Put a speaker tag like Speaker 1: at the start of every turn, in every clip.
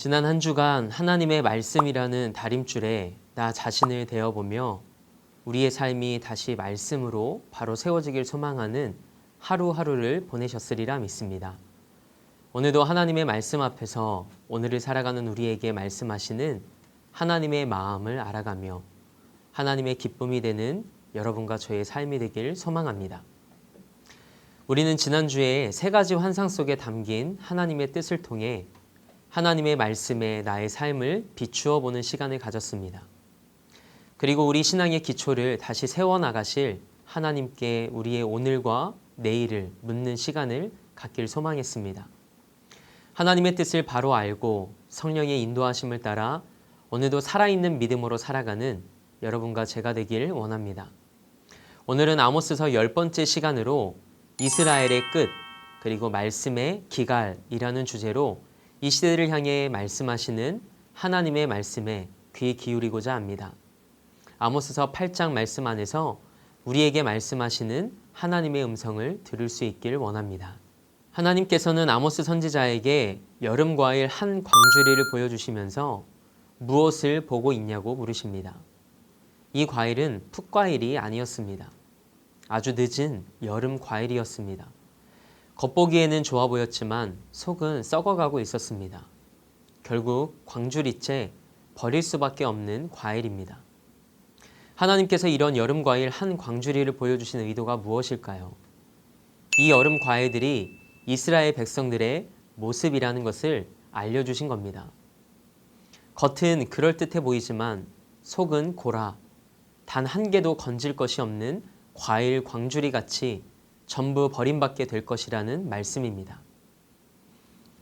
Speaker 1: 지난 한 주간 하나님의 말씀이라는 다림줄에 나 자신을 대어보며 우리의 삶이 다시 말씀으로 바로 세워지길 소망하는 하루하루를 보내셨으리라 믿습니다. 오늘도 하나님의 말씀 앞에서 오늘을 살아가는 우리에게 말씀하시는 하나님의 마음을 알아가며 하나님의 기쁨이 되는 여러분과 저의 삶이 되길 소망합니다. 우리는 지난주에 세 가지 환상 속에 담긴 하나님의 뜻을 통해 하나님의 말씀에 나의 삶을 비추어 보는 시간을 가졌습니다. 그리고 우리 신앙의 기초를 다시 세워나가실 하나님께 우리의 오늘과 내일을 묻는 시간을 갖길 소망했습니다. 하나님의 뜻을 바로 알고 성령의 인도하심을 따라 오늘도 살아있는 믿음으로 살아가는 여러분과 제가 되길 원합니다. 오늘은 아모스서 10번째 시간으로 이스라엘의 끝 그리고 말씀의 기갈이라는 주제로 이 시대를 향해 말씀하시는 하나님의 말씀에 귀 기울이고자 합니다. 아모스서 8장 말씀 안에서 우리에게 말씀하시는 하나님의 음성을 들을 수 있길 원합니다. 하나님께서는 아모스 선지자에게 여름 과일 한 광주리를 보여주시면서 무엇을 보고 있냐고 물으십니다. 이 과일은 풋과일이 아니었습니다. 아주 늦은 여름 과일이었습니다. 겉보기에는 좋아 보였지만 속은 썩어가고 있었습니다. 결국 광주리째 버릴 수밖에 없는 과일입니다. 하나님께서 이런 여름 과일 한 광주리를 보여주신 의도가 무엇일까요? 이 여름 과일들이 이스라엘 백성들의 모습이라는 것을 알려주신 겁니다. 겉은 그럴듯해 보이지만 속은 고라, 단 한 개도 건질 것이 없는 과일 광주리 같이 전부 버림받게 될 것이라는 말씀입니다.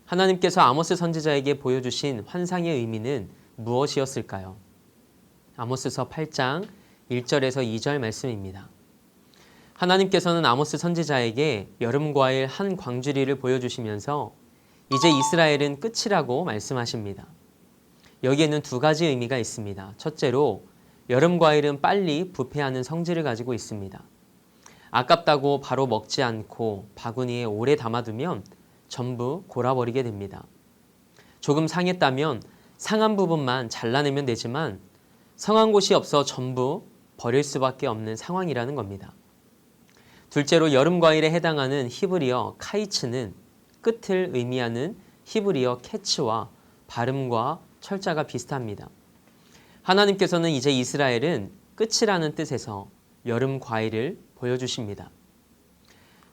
Speaker 1: 하나님께서 아모스 선지자에게 보여주신 환상의 의미는 무엇이었을까요? 아모스서 8장 1절에서 2절 말씀입니다. 하나님께서는 아모스 선지자에게 여름과일 한 광주리를 보여주시면서 이제 이스라엘은 끝이라고 말씀하십니다. 여기에는 두 가지 의미가 있습니다. 첫째로 여름과일은 빨리 부패하는 성질을 가지고 있습니다. 아깝다고 바로 먹지 않고 바구니에 오래 담아두면 전부 골아버리게 됩니다. 조금 상했다면 상한 부분만 잘라내면 되지만 성한 곳이 없어 전부 버릴 수밖에 없는 상황이라는 겁니다. 둘째로 여름과일에 해당하는 히브리어 카이츠는 끝을 의미하는 히브리어 캐츠와 발음과 철자가 비슷합니다. 하나님께서는 이제 이스라엘은 끝이라는 뜻에서 여름과일을 보여주십니다.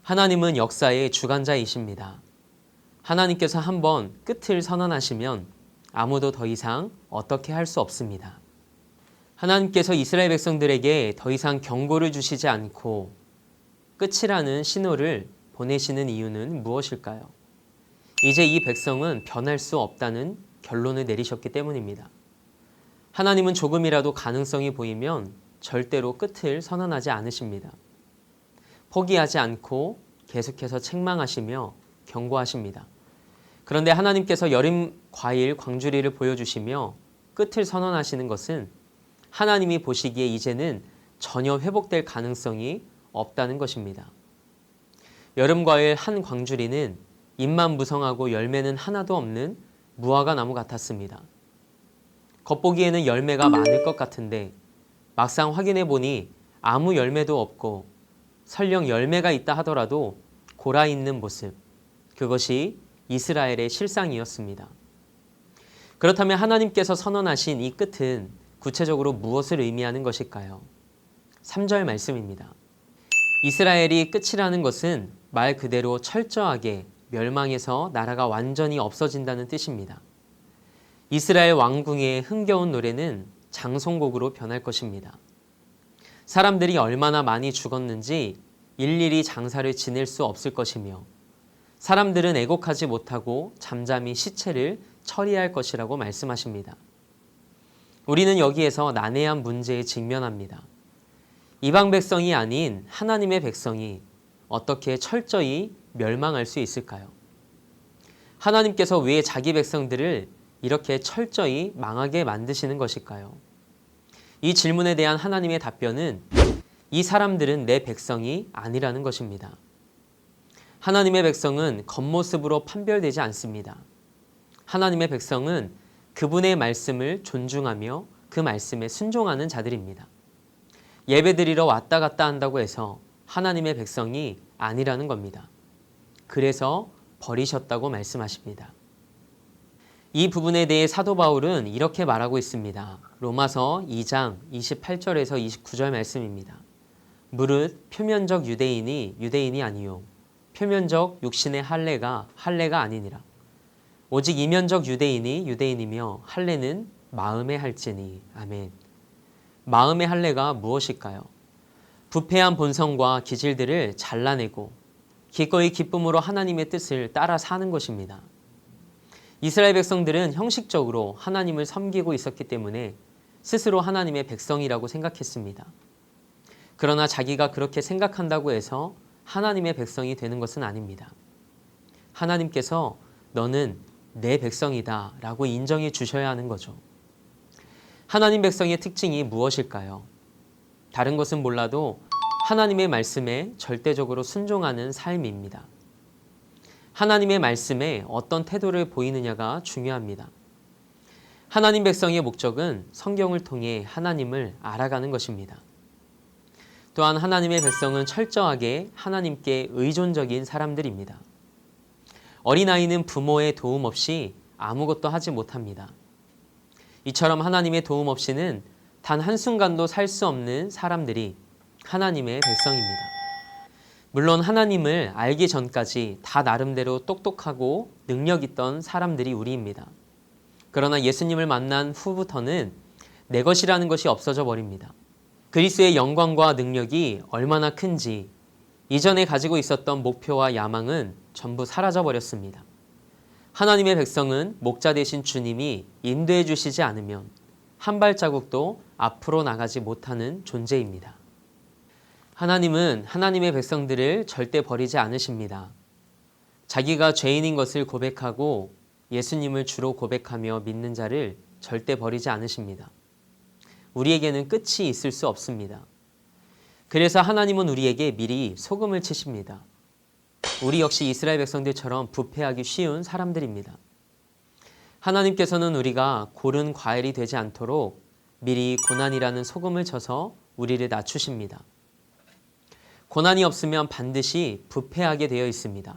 Speaker 1: 하나님은 역사의 주관자이십니다. 하나님께서 한번 끝을 선언하시면 아무도 더 이상 어떻게 할 수 없습니다. 하나님께서 이스라엘 백성들에게 더 이상 경고를 주시지 않고 끝이라는 신호를 보내시는 이유는 무엇일까요? 이제 이 백성은 변할 수 없다는 결론을 내리셨기 때문입니다. 하나님은 조금이라도 가능성이 보이면 절대로 끝을 선언하지 않으십니다. 포기하지 않고 계속해서 책망하시며 경고하십니다. 그런데 하나님께서 여름 과일 광주리를 보여주시며 끝을 선언하시는 것은 하나님이 보시기에 이제는 전혀 회복될 가능성이 없다는 것입니다. 여름 과일 한 광주리는 잎만 무성하고 열매는 하나도 없는 무화과 나무 같았습니다. 겉보기에는 열매가 많을 것 같은데 막상 확인해 보니 아무 열매도 없고 설령 열매가 있다 하더라도 골아 있는 모습, 그것이 이스라엘의 실상이었습니다. 그렇다면 하나님께서 선언하신 이 끝은 구체적으로 무엇을 의미하는 것일까요? 3절 말씀입니다. 이스라엘이 끝이라는 것은 말 그대로 철저하게 멸망해서 나라가 완전히 없어진다는 뜻입니다. 이스라엘 왕궁의 흥겨운 노래는 장송곡으로 변할 것입니다. 사람들이 얼마나 많이 죽었는지 일일이 장사를 지낼 수 없을 것이며 사람들은 애곡하지 못하고 잠잠히 시체를 처리할 것이라고 말씀하십니다. 우리는 여기에서 난해한 문제에 직면합니다. 이방 백성이 아닌 하나님의 백성이 어떻게 철저히 멸망할 수 있을까요? 하나님께서 왜 자기 백성들을 이렇게 철저히 망하게 만드시는 것일까요? 이 질문에 대한 하나님의 답변은 이 사람들은 내 백성이 아니라는 것입니다. 하나님의 백성은 겉모습으로 판별되지 않습니다. 하나님의 백성은 그분의 말씀을 존중하며 그 말씀에 순종하는 자들입니다. 예배드리러 왔다 갔다 한다고 해서 하나님의 백성이 아니라는 겁니다. 그래서 버리셨다고 말씀하십니다. 이 부분에 대해 사도 바울은 이렇게 말하고 있습니다. 로마서 2장 28절에서 29절 말씀입니다. 무릇 표면적 유대인이 유대인이 아니요 표면적 육신의 할례가 할례가 아니니라. 오직 이면적 유대인이 유대인이며 할례는 마음의 할지니. 아멘. 마음의 할례가 무엇일까요? 부패한 본성과 기질들을 잘라내고 기꺼이 기쁨으로 하나님의 뜻을 따라 사는 것입니다. 이스라엘 백성들은 형식적으로 하나님을 섬기고 있었기 때문에 스스로 하나님의 백성이라고 생각했습니다. 그러나 자기가 그렇게 생각한다고 해서 하나님의 백성이 되는 것은 아닙니다. 하나님께서 너는 내 백성이다 라고 인정해 주셔야 하는 거죠. 하나님 백성의 특징이 무엇일까요? 다른 것은 몰라도 하나님의 말씀에 절대적으로 순종하는 삶입니다. 하나님의 말씀에 어떤 태도를 보이느냐가 중요합니다. 하나님 백성의 목적은 성경을 통해 하나님을 알아가는 것입니다. 또한 하나님의 백성은 철저하게 하나님께 의존적인 사람들입니다. 어린아이는 부모의 도움 없이 아무것도 하지 못합니다. 이처럼 하나님의 도움 없이는 단 한순간도 살 수 없는 사람들이 하나님의 백성입니다. 물론 하나님을 알기 전까지 다 나름대로 똑똑하고 능력 있던 사람들이 우리입니다. 그러나 예수님을 만난 후부터는 내 것이라는 것이 없어져 버립니다. 그리스도의 영광과 능력이 얼마나 큰지 이전에 가지고 있었던 목표와 야망은 전부 사라져 버렸습니다. 하나님의 백성은 목자 되신 주님이 인도해 주시지 않으면 한 발자국도 앞으로 나가지 못하는 존재입니다. 하나님은 하나님의 백성들을 절대 버리지 않으십니다. 자기가 죄인인 것을 고백하고 예수님을 주로 고백하며 믿는 자를 절대 버리지 않으십니다. 우리에게는 끝이 있을 수 없습니다. 그래서 하나님은 우리에게 미리 소금을 치십니다. 우리 역시 이스라엘 백성들처럼 부패하기 쉬운 사람들입니다. 하나님께서는 우리가 고른 과일이 되지 않도록 미리 고난이라는 소금을 쳐서 우리를 낮추십니다. 고난이 없으면 반드시 부패하게 되어 있습니다.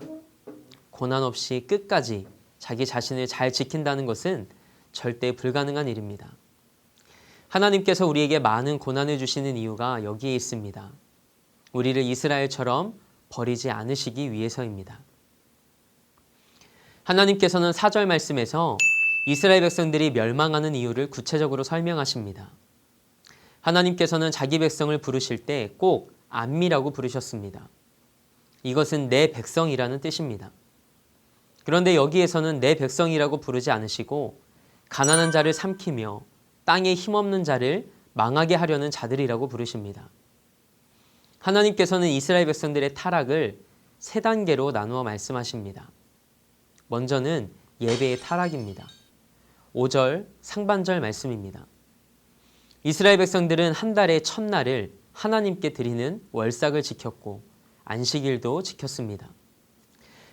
Speaker 1: 고난 없이 끝까지 자기 자신을 잘 지킨다는 것은 절대 불가능한 일입니다. 하나님께서 우리에게 많은 고난을 주시는 이유가 여기에 있습니다. 우리를 이스라엘처럼 버리지 않으시기 위해서입니다. 하나님께서는 4절 말씀에서 이스라엘 백성들이 멸망하는 이유를 구체적으로 설명하십니다. 하나님께서는 자기 백성을 부르실 때 꼭 암미라고 부르셨습니다. 이것은 내 백성이라는 뜻입니다. 그런데 여기에서는 내 백성이라고 부르지 않으시고 가난한 자를 삼키며 땅에 힘없는 자를 망하게 하려는 자들이라고 부르십니다. 하나님께서는 이스라엘 백성들의 타락을 3단계로 나누어 말씀하십니다. 먼저는 예배의 타락입니다. 5절 상반절 말씀입니다. 이스라엘 백성들은 한 달의 첫날을 하나님께 드리는 월삭을 지켰고 안식일도 지켰습니다.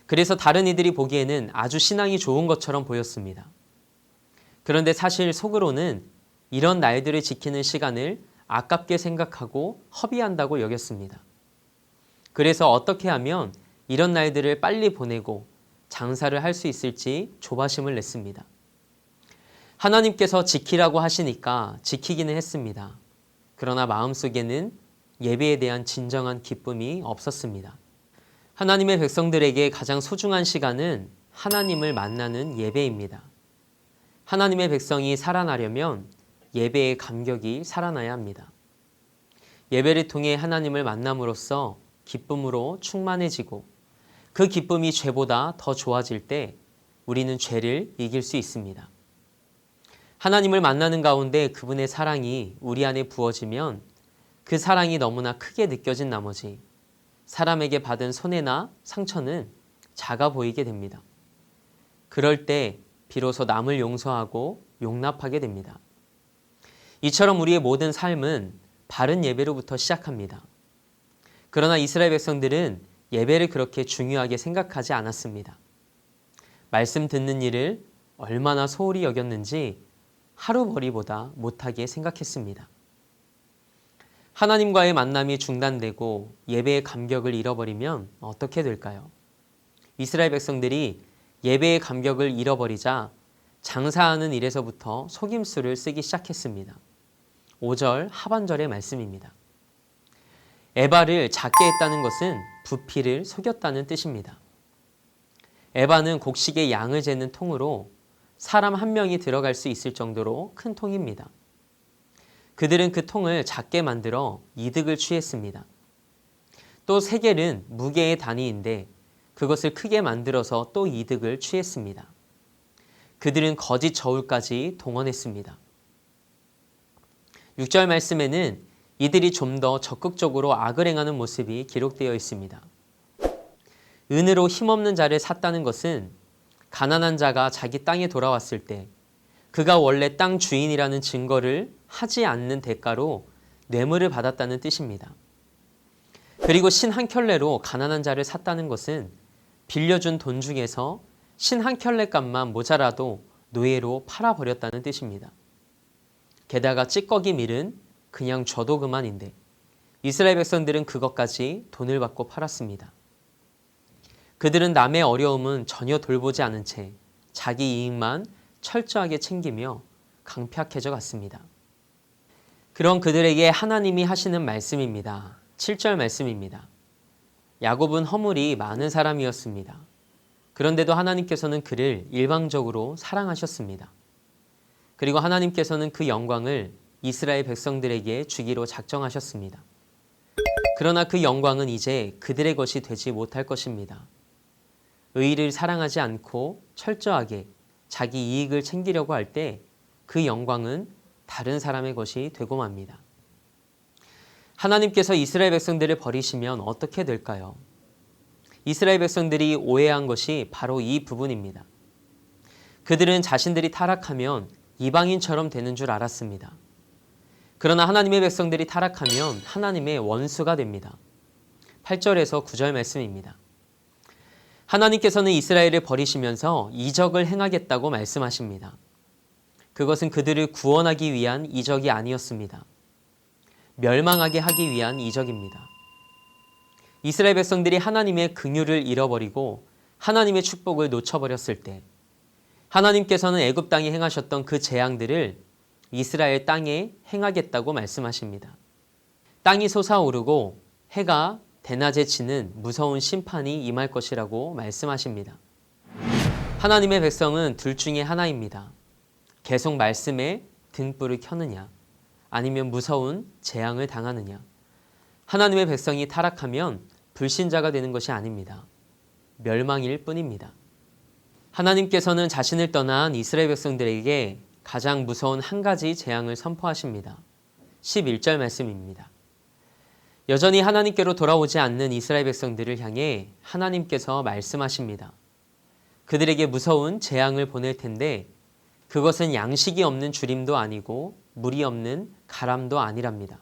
Speaker 1: 그래서 다른 이들이 보기에는 아주 신앙이 좋은 것처럼 보였습니다. 그런데 사실 속으로는 이런 날들을 지키는 시간을 아깝게 생각하고 허비한다고 여겼습니다. 그래서 어떻게 하면 이런 날들을 빨리 보내고 장사를 할 수 있을지 조바심을 냈습니다. 하나님께서 지키라고 하시니까 지키기는 했습니다. 그러나 마음속에는 예배에 대한 진정한 기쁨이 없었습니다. 하나님의 백성들에게 가장 소중한 시간은 하나님을 만나는 예배입니다. 하나님의 백성이 살아나려면 예배의 감격이 살아나야 합니다. 예배를 통해 하나님을 만남으로써 기쁨으로 충만해지고 그 기쁨이 죄보다 더 좋아질 때 우리는 죄를 이길 수 있습니다. 하나님을 만나는 가운데 그분의 사랑이 우리 안에 부어지면 그 사랑이 너무나 크게 느껴진 나머지 사람에게 받은 손해나 상처는 작아 보이게 됩니다. 그럴 때 비로소 남을 용서하고 용납하게 됩니다. 이처럼 우리의 모든 삶은 바른 예배로부터 시작합니다. 그러나 이스라엘 백성들은 예배를 그렇게 중요하게 생각하지 않았습니다. 말씀 듣는 일을 얼마나 소홀히 여겼는지 하루벌이보다 못하게 생각했습니다. 하나님과의 만남이 중단되고 예배의 감격을 잃어버리면 어떻게 될까요? 이스라엘 백성들이 예배의 감격을 잃어버리자 장사하는 일에서부터 속임수를 쓰기 시작했습니다. 5절 하반절의 말씀입니다. 에바를 작게 했다는 것은 부피를 속였다는 뜻입니다. 에바는 곡식의 양을 재는 통으로 사람 한 명이 들어갈 수 있을 정도로 큰 통입니다. 그들은 그 통을 작게 만들어 이득을 취했습니다. 또 세겔은 무게의 단위인데 그것을 크게 만들어서 또 이득을 취했습니다. 그들은 거짓 저울까지 동원했습니다. 6절 말씀에는 이들이 좀 더 적극적으로 악을 행하는 모습이 기록되어 있습니다. 은으로 힘없는 자를 샀다는 것은 가난한 자가 자기 땅에 돌아왔을 때 그가 원래 땅 주인이라는 증거를 하지 않는 대가로 뇌물을 받았다는 뜻입니다. 그리고 신 한 켤레로 가난한 자를 샀다는 것은 빌려준 돈 중에서 신 한 켤레 값만 모자라도 노예로 팔아버렸다는 뜻입니다. 게다가 찌꺼기 밀은 그냥 줘도 그만인데 이스라엘 백성들은 그것까지 돈을 받고 팔았습니다. 그들은 남의 어려움은 전혀 돌보지 않은 채 자기 이익만 철저하게 챙기며 강팍해져 갔습니다. 그런 그들에게 하나님이 하시는 말씀입니다. 7절 말씀입니다. 야곱은 허물이 많은 사람이었습니다. 그런데도 하나님께서는 그를 일방적으로 사랑하셨습니다. 그리고 하나님께서는 그 영광을 이스라엘 백성들에게 주기로 작정하셨습니다. 그러나 그 영광은 이제 그들의 것이 되지 못할 것입니다. 의를 사랑하지 않고 철저하게 자기 이익을 챙기려고 할 때 그 영광은 다른 사람의 것이 되고 맙니다. 하나님께서 이스라엘 백성들을 버리시면 어떻게 될까요? 이스라엘 백성들이 오해한 것이 바로 이 부분입니다. 그들은 자신들이 타락하면 이방인처럼 되는 줄 알았습니다. 그러나 하나님의 백성들이 타락하면 하나님의 원수가 됩니다. 8절에서 9절 말씀입니다. 하나님께서는 이스라엘을 버리시면서 이적을 행하겠다고 말씀하십니다. 그것은 그들을 구원하기 위한 이적이 아니었습니다. 멸망하게 하기 위한 이적입니다. 이스라엘 백성들이 하나님의 긍휼을 잃어버리고 하나님의 축복을 놓쳐버렸을 때 하나님께서는 애굽 땅에 행하셨던 그 재앙들을 이스라엘 땅에 행하겠다고 말씀하십니다. 땅이 솟아오르고 해가 대낮에 치는 무서운 심판이 임할 것이라고 말씀하십니다. 하나님의 백성은 둘 중에 하나입니다. 계속 말씀에 등불을 켜느냐 아니면 무서운 재앙을 당하느냐. 하나님의 백성이 타락하면 불신자가 되는 것이 아닙니다. 멸망일 뿐입니다. 하나님께서는 자신을 떠난 이스라엘 백성들에게 가장 무서운 한 가지 재앙을 선포하십니다. 11절 말씀입니다. 여전히 하나님께로 돌아오지 않는 이스라엘 백성들을 향해 하나님께서 말씀하십니다. 그들에게 무서운 재앙을 보낼 텐데 그것은 양식이 없는 주림도 아니고 물이 없는 가람도 아니랍니다.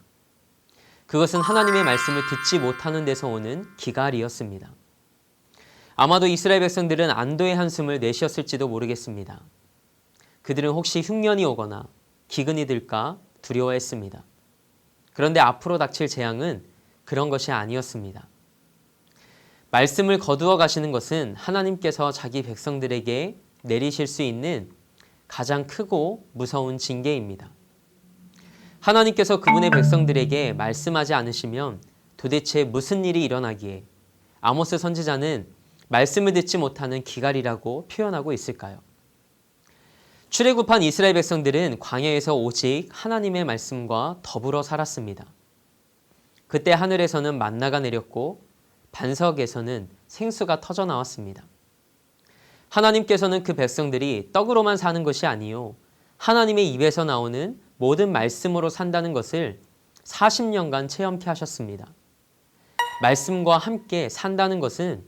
Speaker 1: 그것은 하나님의 말씀을 듣지 못하는 데서 오는 기갈이었습니다. 아마도 이스라엘 백성들은 안도의 한숨을 내쉬었을지도 모르겠습니다. 그들은 혹시 흉년이 오거나 기근이 들까 두려워했습니다. 그런데 앞으로 닥칠 재앙은 그런 것이 아니었습니다. 말씀을 거두어 가시는 것은 하나님께서 자기 백성들에게 내리실 수 있는 가장 크고 무서운 징계입니다. 하나님께서 그분의 백성들에게 말씀하지 않으시면 도대체 무슨 일이 일어나기에 아모스 선지자는 말씀을 듣지 못하는 기갈이라고 표현하고 있을까요? 출애굽한 이스라엘 백성들은 광야에서 오직 하나님의 말씀과 더불어 살았습니다. 그때 하늘에서는 만나가 내렸고 반석에서는 생수가 터져 나왔습니다. 하나님께서는 그 백성들이 떡으로만 사는 것이 아니요 하나님의 입에서 나오는 모든 말씀으로 산다는 것을 40년간 체험케 하셨습니다. 말씀과 함께 산다는 것은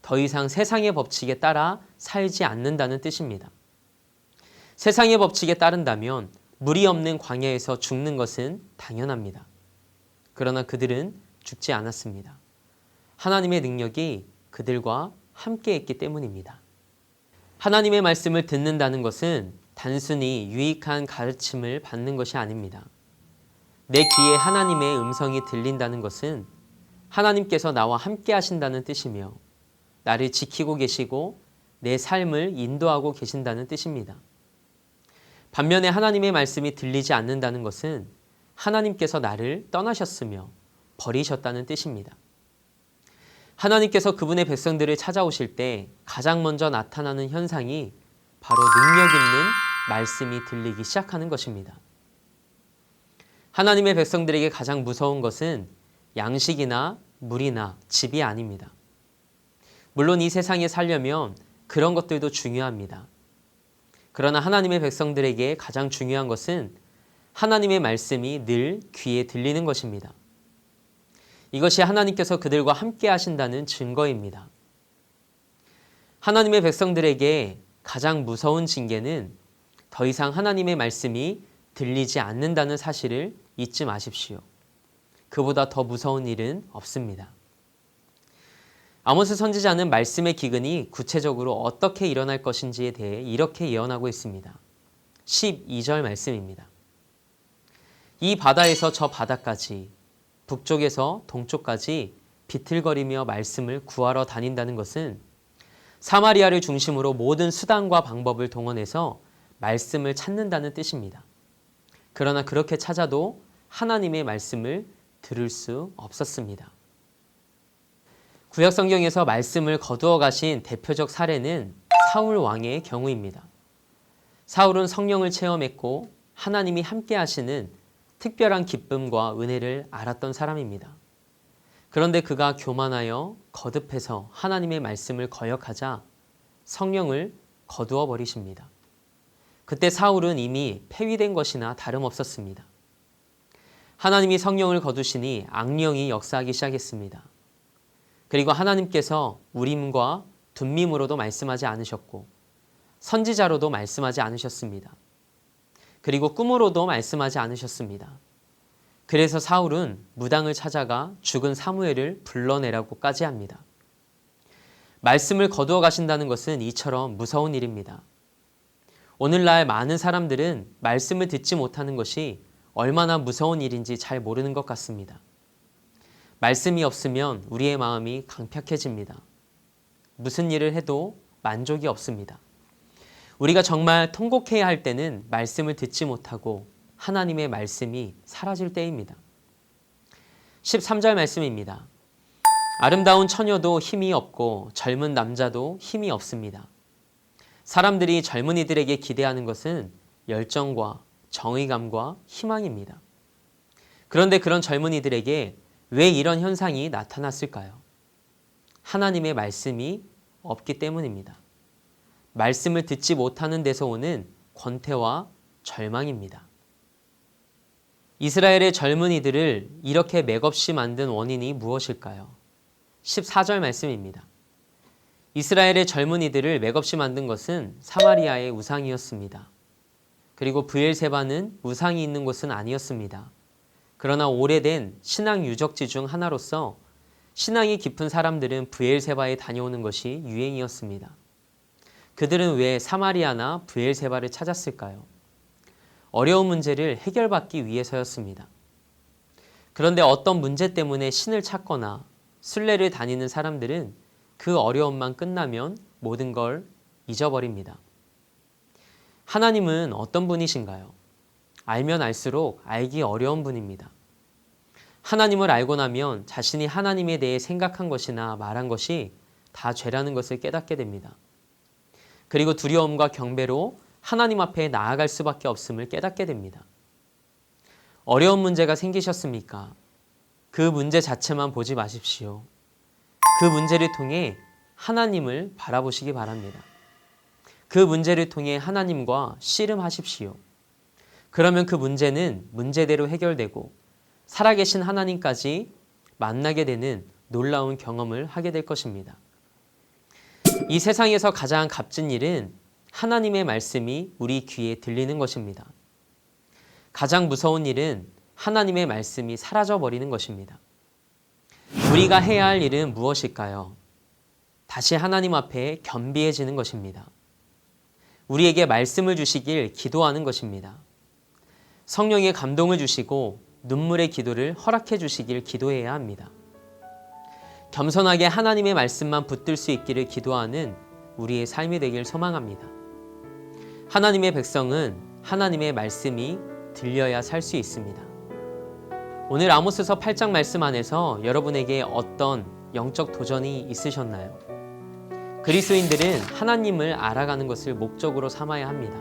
Speaker 1: 더 이상 세상의 법칙에 따라 살지 않는다는 뜻입니다. 세상의 법칙에 따른다면 물이 없는 광야에서 죽는 것은 당연합니다. 그러나 그들은 죽지 않았습니다. 하나님의 능력이 그들과 함께했기 때문입니다. 하나님의 말씀을 듣는다는 것은 단순히 유익한 가르침을 받는 것이 아닙니다. 내 귀에 하나님의 음성이 들린다는 것은 하나님께서 나와 함께 하신다는 뜻이며 나를 지키고 계시고 내 삶을 인도하고 계신다는 뜻입니다. 반면에 하나님의 말씀이 들리지 않는다는 것은 하나님께서 나를 떠나셨으며 버리셨다는 뜻입니다. 하나님께서 그분의 백성들을 찾아오실 때 가장 먼저 나타나는 현상이 바로 능력 있는 말씀이 들리기 시작하는 것입니다. 하나님의 백성들에게 가장 무서운 것은 양식이나 물이나 집이 아닙니다. 물론 이 세상에 살려면 그런 것들도 중요합니다. 그러나 하나님의 백성들에게 가장 중요한 것은 하나님의 말씀이 늘 귀에 들리는 것입니다. 이것이 하나님께서 그들과 함께 하신다는 증거입니다. 하나님의 백성들에게 가장 무서운 징계는 더 이상 하나님의 말씀이 들리지 않는다는 사실을 잊지 마십시오. 그보다 더 무서운 일은 없습니다. 아모스 선지자는 말씀의 기근이 구체적으로 어떻게 일어날 것인지에 대해 이렇게 예언하고 있습니다. 12절 말씀입니다. 이 바다에서 저 바다까지, 북쪽에서 동쪽까지 비틀거리며 말씀을 구하러 다닌다는 것은 사마리아를 중심으로 모든 수단과 방법을 동원해서 말씀을 찾는다는 뜻입니다. 그러나 그렇게 찾아도 하나님의 말씀을 들을 수 없었습니다. 구약 성경에서 말씀을 거두어 가신 대표적 사례는 사울 왕의 경우입니다. 사울은 성령을 체험했고 하나님이 함께 하시는 특별한 기쁨과 은혜를 알았던 사람입니다. 그런데 그가 교만하여 거듭해서 하나님의 말씀을 거역하자 성령을 거두어 버리십니다. 그때 사울은 이미 폐위된 것이나 다름없었습니다. 하나님이 성령을 거두시니 악령이 역사하기 시작했습니다. 그리고 하나님께서 우림과 둠밈으로도 말씀하지 않으셨고 선지자로도 말씀하지 않으셨습니다. 그리고 꿈으로도 말씀하지 않으셨습니다. 그래서 사울은 무당을 찾아가 죽은 사무엘을 불러내라고까지 합니다. 말씀을 거두어 가신다는 것은 이처럼 무서운 일입니다. 오늘날 많은 사람들은 말씀을 듣지 못하는 것이 얼마나 무서운 일인지 잘 모르는 것 같습니다. 말씀이 없으면 우리의 마음이 강팍해집니다. 무슨 일을 해도 만족이 없습니다. 우리가 정말 통곡해야 할 때는 말씀을 듣지 못하고 하나님의 말씀이 사라질 때입니다. 13절 말씀입니다. 아름다운 처녀도 힘이 없고 젊은 남자도 힘이 없습니다. 사람들이 젊은이들에게 기대하는 것은 열정과 정의감과 희망입니다. 그런데 그런 젊은이들에게 왜 이런 현상이 나타났을까요? 하나님의 말씀이 없기 때문입니다. 말씀을 듣지 못하는 데서 오는 권태와 절망입니다. 이스라엘의 젊은이들을 이렇게 맥없이 만든 원인이 무엇일까요? 14절 말씀입니다. 이스라엘의 젊은이들을 맥없이 만든 것은 사마리아의 우상이었습니다. 그리고 브엘세바는 우상이 있는 곳은 아니었습니다. 그러나 오래된 신앙 유적지 중 하나로서 신앙이 깊은 사람들은 브엘세바에 다녀오는 것이 유행이었습니다. 그들은 왜 사마리아나 브엘세바를 찾았을까요? 어려운 문제를 해결받기 위해서였습니다. 그런데 어떤 문제 때문에 신을 찾거나 순례를 다니는 사람들은 그 어려움만 끝나면 모든 걸 잊어버립니다. 하나님은 어떤 분이신가요? 알면 알수록 알기 어려운 분입니다. 하나님을 알고 나면 자신이 하나님에 대해 생각한 것이나 말한 것이 다 죄라는 것을 깨닫게 됩니다. 그리고 두려움과 경배로 하나님 앞에 나아갈 수밖에 없음을 깨닫게 됩니다. 어려운 문제가 생기셨습니까? 그 문제 자체만 보지 마십시오. 그 문제를 통해 하나님을 바라보시기 바랍니다. 그 문제를 통해 하나님과 씨름하십시오. 그러면 그 문제는 문제대로 해결되고 살아계신 하나님까지 만나게 되는 놀라운 경험을 하게 될 것입니다. 이 세상에서 가장 값진 일은 하나님의 말씀이 우리 귀에 들리는 것입니다. 가장 무서운 일은 하나님의 말씀이 사라져버리는 것입니다. 우리가 해야 할 일은 무엇일까요? 다시 하나님 앞에 겸비해지는 것입니다. 우리에게 말씀을 주시길 기도하는 것입니다. 성령의 감동을 주시고 눈물의 기도를 허락해 주시길 기도해야 합니다. 겸손하게 하나님의 말씀만 붙들 수 있기를 기도하는 우리의 삶이 되길 소망합니다. 하나님의 백성은 하나님의 말씀이 들려야 살 수 있습니다. 오늘 아모스서 8장 말씀 안에서 여러분에게 어떤 영적 도전이 있으셨나요? 그리스도인들은 하나님을 알아가는 것을 목적으로 삼아야 합니다.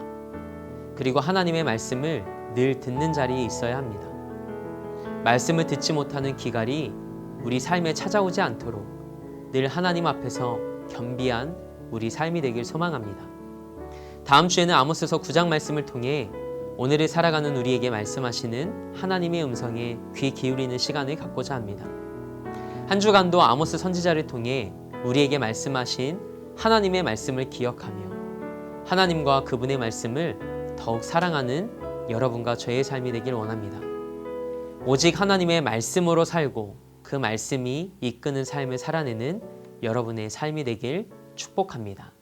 Speaker 1: 그리고 하나님의 말씀을 늘 듣는 자리에 있어야 합니다. 말씀을 듣지 못하는 기갈이 우리 삶에 찾아오지 않도록 늘 하나님 앞에서 겸비한 우리 삶이 되길 소망합니다. 다음 주에는 아모스서 9장 말씀을 통해 오늘을 살아가는 우리에게 말씀하시는 하나님의 음성에 귀 기울이는 시간을 갖고자 합니다. 한 주간도 아모스 선지자를 통해 우리에게 말씀하신 하나님의 말씀을 기억하며 하나님과 그분의 말씀을 더욱 사랑하는 여러분과 저의 삶이 되길 원합니다. 오직 하나님의 말씀으로 살고 그 말씀이 이끄는 삶을 살아내는 여러분의 삶이 되길 축복합니다.